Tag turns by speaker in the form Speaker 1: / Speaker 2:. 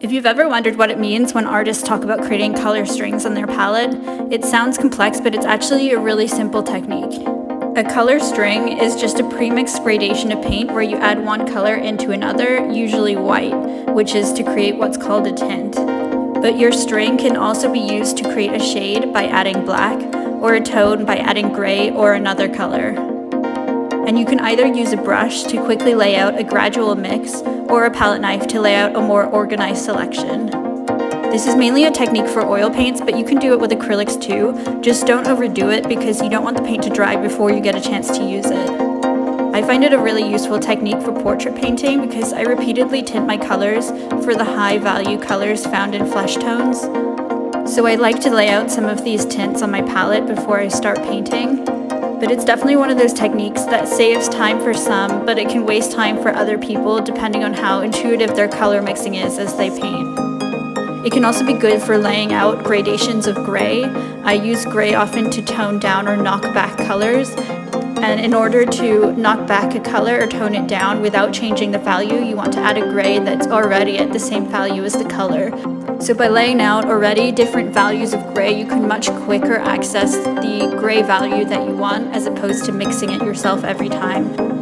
Speaker 1: If you've ever wondered what it means when artists talk about creating color strings on their palette, it sounds complex, but it's actually a really simple technique. A color string is just a pre-mixed gradation of paint where you add one color into another, usually white, which is to create what's called a tint. But your string can also be used to create a shade by adding black, or a tone by adding gray or another color. And you can either use a brush to quickly lay out a gradual mix, or a palette knife to lay out a more organized selection. This is mainly a technique for oil paints, but you can do it with acrylics too. Just don't overdo it because you don't want the paint to dry before you get a chance to use it. I find it a really useful technique for portrait painting because I repeatedly tint my colors for the high value colors found in flesh tones. So I like to lay out some of these tints on my palette before I start painting. But it's definitely one of those techniques that saves time for some, but it can waste time for other people depending on how intuitive their color mixing is as they paint. It can also be good for laying out gradations of gray. I use gray often to tone down or knock back colors. And in order to knock back a color or tone it down without changing the value, you want to add a gray that's already at the same value as the color. So by laying out already different values of gray, you can much quicker access the gray value that you want as opposed to mixing it yourself every time.